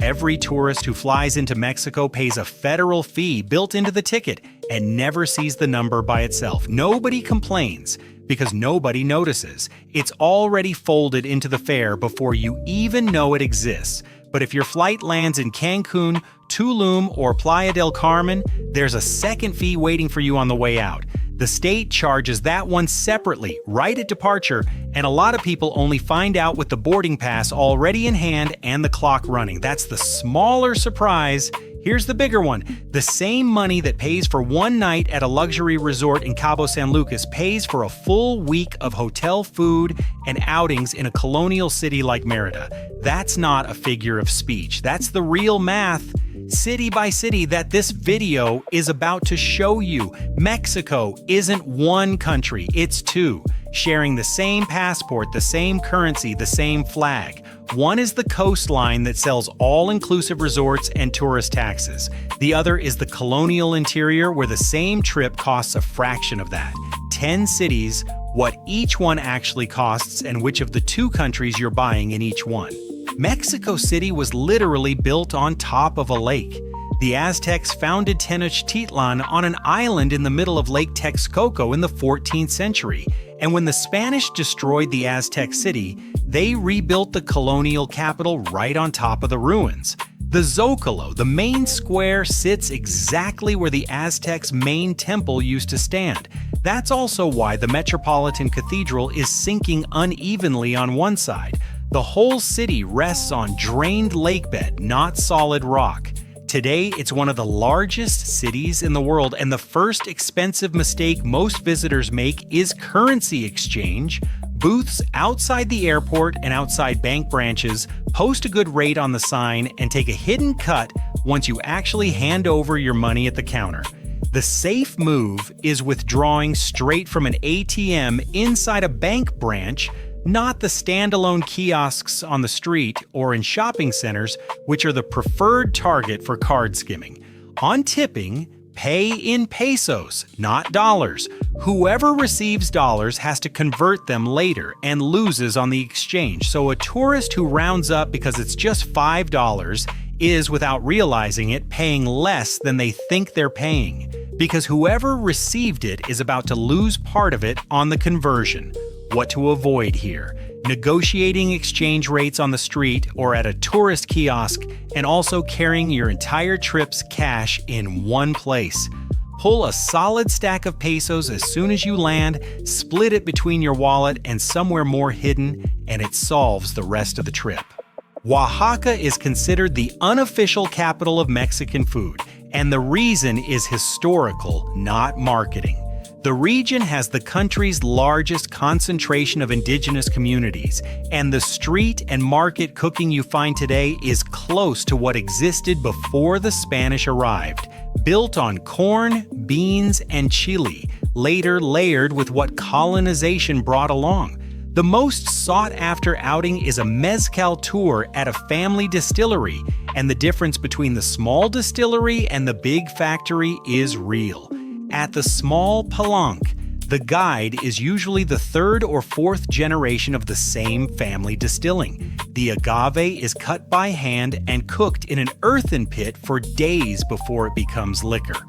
Every tourist who flies into Mexico pays a federal fee built into the ticket and never sees the number by itself. Nobody complains because nobody notices. It's already folded into the fare before you even know it exists. But if your flight lands in Cancun, Tulum, or Playa del Carmen, there's a second fee waiting for you on the way out. The state charges that one separately, right at departure, and a lot of people only find out with the boarding pass already in hand and the clock running. That's the smaller surprise. Here's the bigger one. The same money that pays for one night at a luxury resort in Cabo San Lucas pays for a full week of hotel food and outings in a colonial city like Merida. That's not a figure of speech. That's the real math, city by city, that this video is about to show you. Mexico isn't one country, it's two, sharing the same passport, the same currency, the same flag. One is the coastline that sells all-inclusive resorts and tourist taxes. The other is the colonial interior where the same trip costs a fraction of that. 10 cities, what each one actually costs, and which of the two countries you're buying in each one. Mexico City was literally built on top of a lake. The Aztecs founded Tenochtitlan on an island in the middle of Lake Texcoco in the 14th century. And when the Spanish destroyed the Aztec city, they rebuilt the colonial capital right on top of the ruins. The Zocalo, the main square, sits exactly where the Aztecs' main temple used to stand. That's also why the Metropolitan Cathedral is sinking unevenly on one side. The whole city rests on drained lakebed, not solid rock. Today, it's one of the largest cities in the world, and the first expensive mistake most visitors make is currency exchange. Booths outside the airport and outside bank branches post a good rate on the sign and take a hidden cut once you actually hand over your money at the counter. The safe move is withdrawing straight from an ATM inside a bank branch, not the standalone kiosks on the street or in shopping centers, which are the preferred target for card skimming. On tipping, pay in pesos, not dollars. Whoever receives dollars has to convert them later and loses on the exchange. So a tourist who rounds up because it's just $5 is, without realizing it, paying less than they think they're paying, because whoever received it is about to lose part of it on the conversion. What to avoid here: negotiating exchange rates on the street or at a tourist kiosk, and also carrying your entire trip's cash in one place. Pull a solid stack of pesos as soon as you land, split it between your wallet and somewhere more hidden, and it solves the rest of the trip. Oaxaca is considered the unofficial capital of Mexican food, and the reason is historical, not marketing. The region has the country's largest concentration of indigenous communities, and the street and market cooking you find today is close to what existed before the Spanish arrived, built on corn, beans, and chili, later layered with what colonization brought along. The most sought-after outing is a mezcal tour at a family distillery, and the difference between the small distillery and the big factory is real. At the small palenque, the guide is usually the third or fourth generation of the same family distilling. The agave is cut by hand and cooked in an earthen pit for days before it becomes liquor.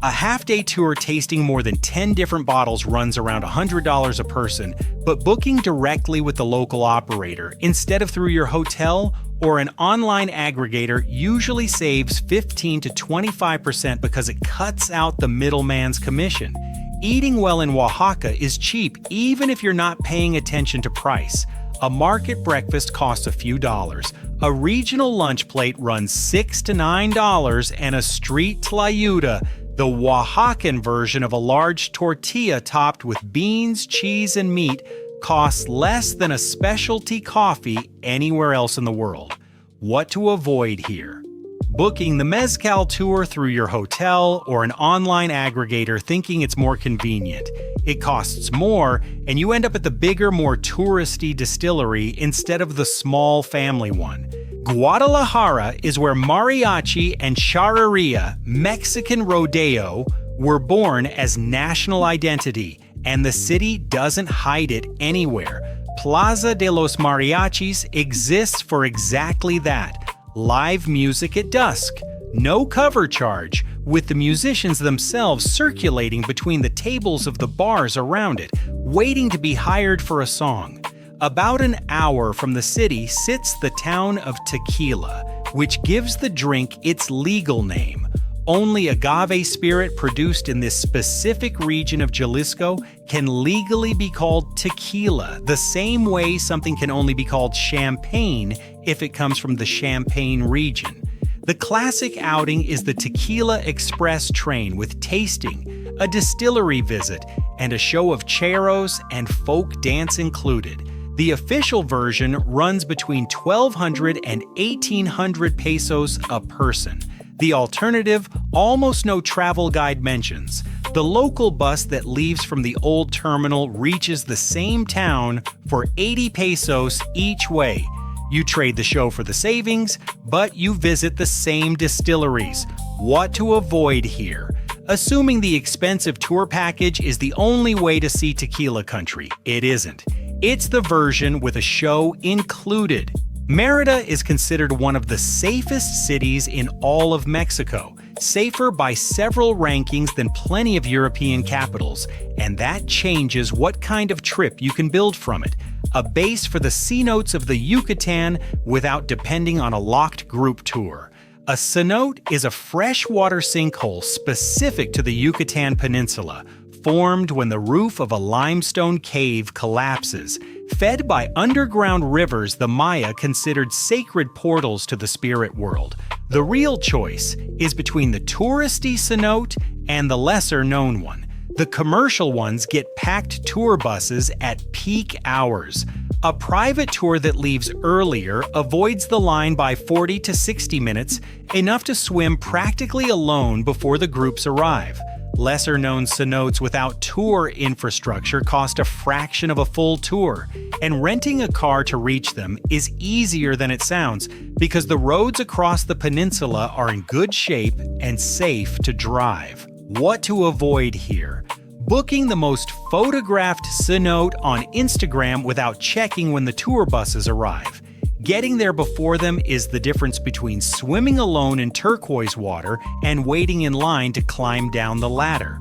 A half-day tour tasting more than 10 different bottles runs around $100 a person, but booking directly with the local operator instead of through your hotel or an online aggregator usually saves 15 to 25% because it cuts out the middleman's commission. Eating well in Oaxaca is cheap even if you're not paying attention to price. A market breakfast costs a few dollars. A regional lunch plate runs $6 to $9, and a street tlayuda, the Oaxacan version of a large tortilla topped with beans, cheese, and meat, costs less than a specialty coffee anywhere else in the world. What to avoid here: booking the mezcal tour through your hotel or an online aggregator thinking it's more convenient. It costs more, and you end up at the bigger, more touristy distillery instead of the small family one. Guadalajara is where mariachi and charreria, Mexican rodeo, were born as national identity, and the city doesn't hide it anywhere. Plaza de los Mariachis exists for exactly that. live music at dusk, no cover charge, with the musicians themselves circulating between the tables of the bars around it, waiting to be hired for a song. About an hour from the city sits the town of Tequila, which gives the drink its legal name. Only agave spirit produced in this specific region of Jalisco can legally be called tequila, the same way something can only be called champagne if it comes from the Champagne region. The classic outing is the Tequila Express train with tasting, a distillery visit, and a show of charros and folk dance included. The official version runs between 1,200 and 1,800 pesos a person. The alternative, almost no travel guide mentions. The local bus that leaves from the old terminal reaches the same town for 80 pesos each way. You trade the show for the savings, but you visit the same distilleries. What to avoid here? Assuming the expensive tour package is the only way to see tequila country, it isn't. It's the version with a show included. Merida is considered one of the safest cities in all of Mexico, safer by several rankings than plenty of European capitals, and that changes what kind of trip you can build from it. A base for the cenotes of the Yucatan without depending on a locked group tour. A cenote is a freshwater sinkhole specific to the Yucatan Peninsula, formed when the roof of a limestone cave collapses. Fed by underground rivers the Maya considered sacred portals to the spirit world. The real choice is between the touristy cenote and the lesser-known one. The commercial ones get packed tour buses at peak hours. A private tour that leaves earlier avoids the line by 40 to 60 minutes, enough to swim practically alone before the groups arrive. Lesser-known cenotes without tour infrastructure cost a fraction of a full tour, and renting a car to reach them is easier than it sounds because the roads across the peninsula are in good shape and safe to drive. What to avoid here? Booking the most photographed cenote on Instagram without checking when the tour buses arrive. Getting there before them is the difference between swimming alone in turquoise water and waiting in line to climb down the ladder.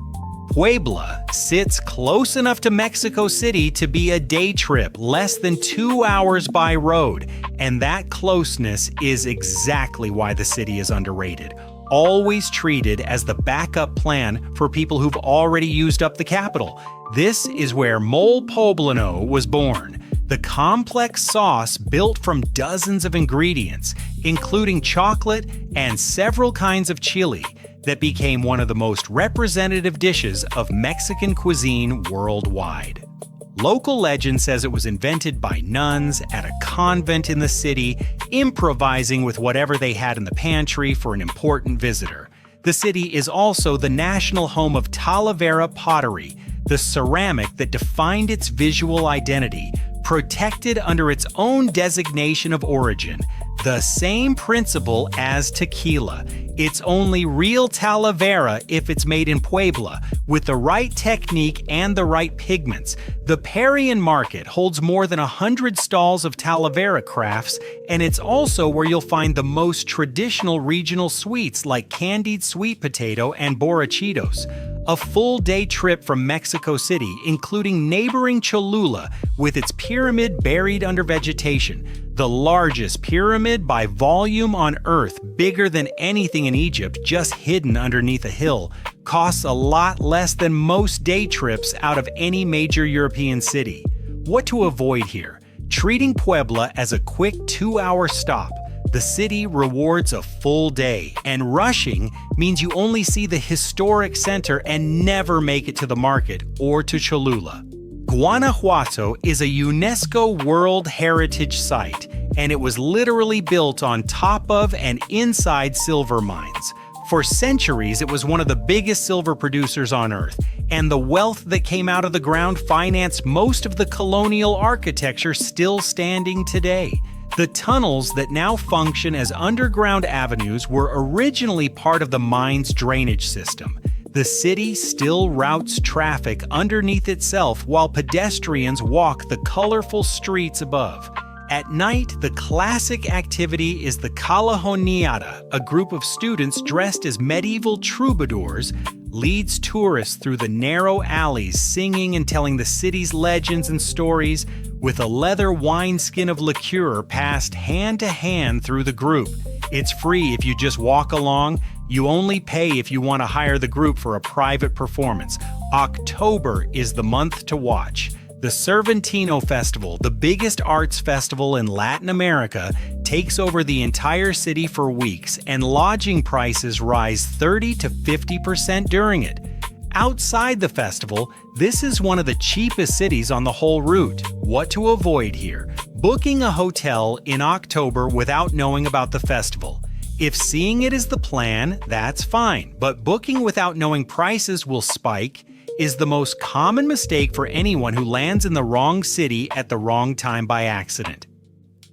Puebla sits close enough to Mexico City to be a day trip, less than 2 hours by road, and that closeness is exactly why the city is underrated. Always treated as the backup plan for people who've already used up the capital. This is where mole poblano was born. The complex sauce built from dozens of ingredients, including chocolate and several kinds of chili, that became one of the most representative dishes of Mexican cuisine worldwide. Local legend says it was invented by nuns at a convent in the city, improvising with whatever they had in the pantry for an important visitor. The city is also the national home of Talavera pottery, the ceramic that defined its visual identity, protected under its own designation of origin, the same principle as tequila. It's only real Talavera if it's made in Puebla, with the right technique and the right pigments. The Parian Market holds more than 100 stalls of Talavera crafts, and it's also where you'll find the most traditional regional sweets like candied sweet potato and borrachitos. A full-day trip from Mexico City, including neighboring Cholula with its pyramid buried under vegetation, the largest pyramid by volume on Earth, bigger than anything in Egypt, just hidden underneath a hill, costs a lot less than most day trips out of any major European city. What to avoid here? Treating Puebla as a quick 2-hour stop. The city rewards a full day, and rushing means you only see the historic center and never make it to the market or to Cholula. Guanajuato is a UNESCO World Heritage Site, and it was literally built on top of and inside silver mines. For centuries, it was one of the biggest silver producers on Earth, and the wealth that came out of the ground financed most of the colonial architecture still standing today. The tunnels that now function as underground avenues were originally part of the mine's drainage system. The city still routes traffic underneath itself while pedestrians walk the colorful streets above. At night, the classic activity is the colonial, a group of students dressed as medieval troubadours leads tourists through the narrow alleys singing and telling the city's legends and stories, with a leather wineskin of liqueur passed hand to hand through the group. It's free if you just walk along. You only pay if you want to hire the group for a private performance. October is the month to watch. The Cervantino Festival, the biggest arts festival in Latin America, takes over the entire city for weeks, and lodging prices rise 30 to 50% during it. Outside the festival, this is one of the cheapest cities on the whole route. What to avoid here? Booking a hotel in October without knowing about the festival. If seeing it is the plan, that's fine, but booking without knowing prices will spike is the most common mistake for anyone who lands in the wrong city at the wrong time by accident.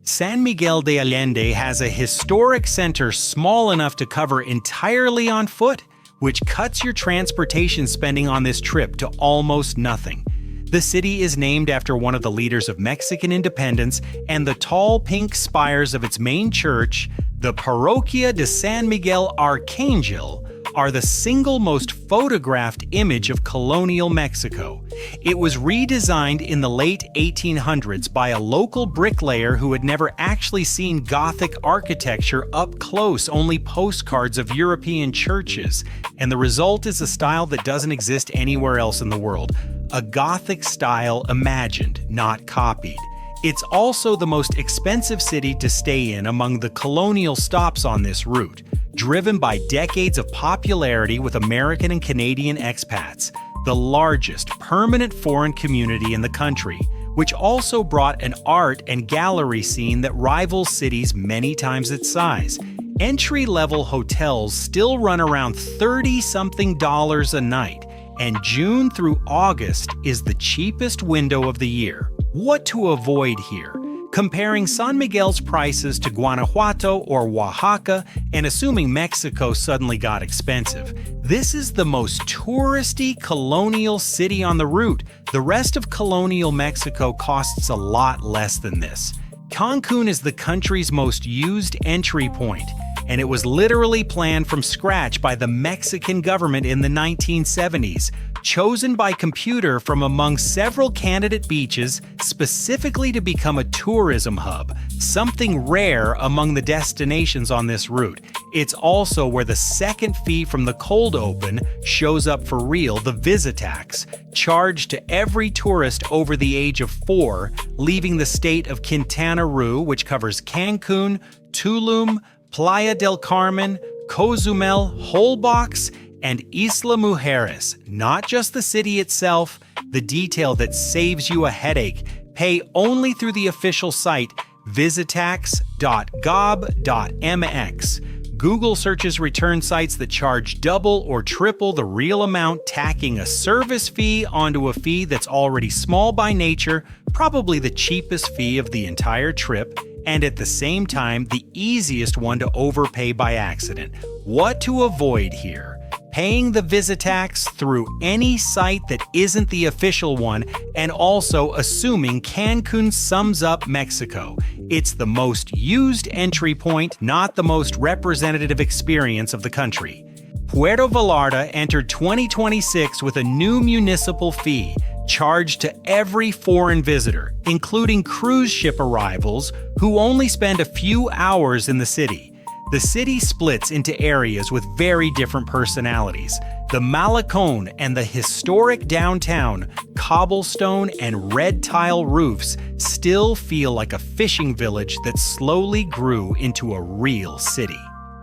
San Miguel de Allende has a historic center small enough to cover entirely on foot, which cuts your transportation spending on this trip to almost nothing. The city is named after one of the leaders of Mexican independence, and the tall pink spires of its main church, the Parroquia de San Miguel Arcangel, are the single most photographed image of colonial Mexico. It was redesigned in the late 1800s by a local bricklayer who had never actually seen Gothic architecture up close, only postcards of European churches, and the result is a style that doesn't exist anywhere else in the world. A Gothic style imagined, not copied. It's also the most expensive city to stay in among the colonial stops on this route, driven by decades of popularity with American and Canadian expats, the largest permanent foreign community in the country, which also brought an art and gallery scene that rivals cities many times its size. Entry-level hotels still run around $30-something a night, and June through August is the cheapest window of the year. What to avoid here? Comparing San Miguel's prices to Guanajuato or Oaxaca, and assuming Mexico suddenly got expensive. This is the most touristy colonial city on the route. The rest of colonial Mexico costs a lot less than this. Cancun is the country's most used entry point, and it was literally planned from scratch by the Mexican government in the 1970s, chosen by computer from among several candidate beaches specifically to become a tourism hub, something rare among the destinations on this route. It's also where the second fee from the cold open shows up for real, the visa tax, charged to every tourist over the age of 4, leaving the state of Quintana Roo, which covers Cancun, Tulum, Playa del Carmen, Cozumel, Holbox, and Isla Mujeres. Not just the city itself, the detail that saves you a headache. Pay only through the official site visitax.gov.mx. Google searches return sites that charge double or triple the real amount, tacking a service fee onto a fee that's already small by nature, probably the cheapest fee of the entire trip, and at the same time, the easiest one to overpay by accident. What to avoid here? Paying the visa tax through any site that isn't the official one, and also assuming Cancun sums up Mexico. It's the most used entry point, not the most representative experience of the country. Puerto Vallarta entered 2026 with a new municipal fee charged to every foreign visitor, including cruise ship arrivals who only spend a few hours in the city. The city splits into areas with very different personalities. The Malecón and the historic downtown, cobblestone and red tile roofs still feel like a fishing village that slowly grew into a real city.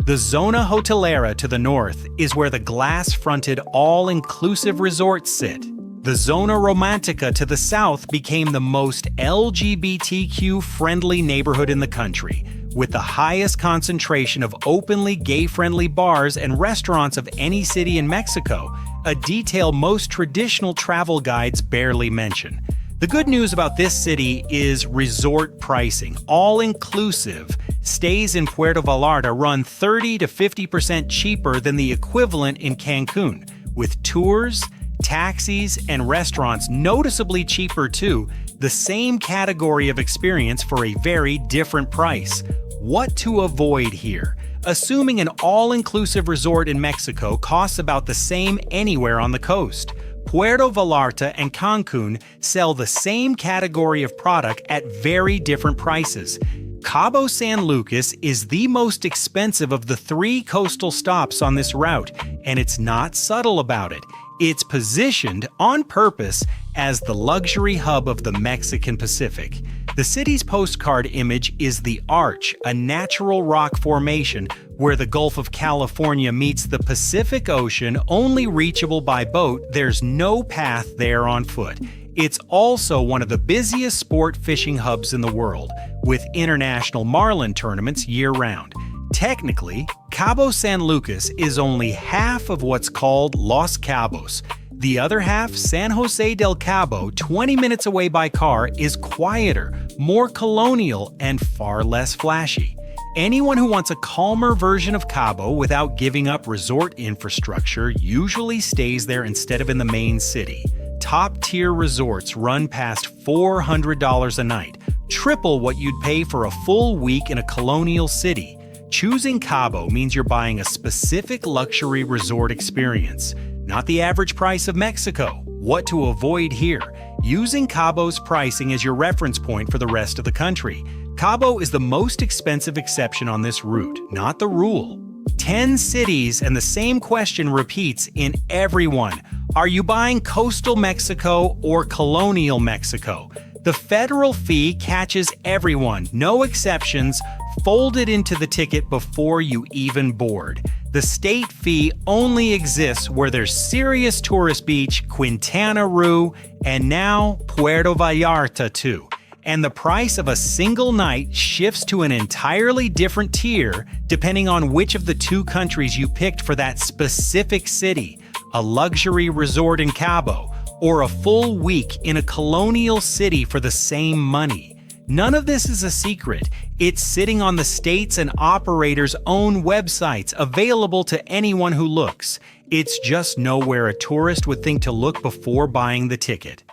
The Zona Hotelera to the north is where the glass-fronted all-inclusive resorts sit. The Zona Romantica to the south became the most LGBTQ-friendly neighborhood in the country, with the highest concentration of openly gay-friendly bars and restaurants of any city in Mexico, a detail most traditional travel guides barely mention. The good news about this city is resort pricing. All-inclusive stays in Puerto Vallarta run 30 to 50% cheaper than the equivalent in Cancun, with tours, taxis, and restaurants noticeably cheaper too. The same category of experience for a very different price. What to avoid here? Assuming an all-inclusive resort in Mexico costs about the same anywhere on the coast. Puerto Vallarta and Cancun sell the same category of product at very different prices. Cabo San Lucas is the most expensive of the 3 coastal stops on this route, and it's not subtle about it. It's positioned on purpose as the luxury hub of the Mexican Pacific. The city's postcard image is the Arch, a natural rock formation where the Gulf of California meets the Pacific Ocean, only reachable by boat. There's no path there on foot. It's also one of the busiest sport fishing hubs in the world, with international marlin tournaments year-round. Technically, Cabo San Lucas is only half of what's called Los Cabos. The other half, San Jose del Cabo, 20 minutes away by car, is quieter, more colonial, and far less flashy. Anyone who wants a calmer version of Cabo without giving up resort infrastructure usually stays there instead of in the main city. Top-tier resorts run past $400 a night, triple what you'd pay for a full week in a colonial city. Choosing Cabo means you're buying a specific luxury resort experience, not the average price of Mexico. What to avoid here? Using Cabo's pricing as your reference point for the rest of the country. Cabo is the most expensive exception on this route, not the rule. 10 cities, and the same question repeats in every one. Are you buying coastal Mexico or colonial Mexico? The federal fee catches everyone, no exceptions, folded into the ticket before you even board. The state fee only exists where there's serious tourist beach, Quintana Roo, and now Puerto Vallarta too. And the price of a single night shifts to an entirely different tier depending on which of the 2 countries you picked for that specific city, a luxury resort in Cabo, or a full week in a colonial city for the same money. None of this is a secret. It's sitting on the states' and operators' own websites, available to anyone who looks. It's just nowhere a tourist would think to look before buying the ticket.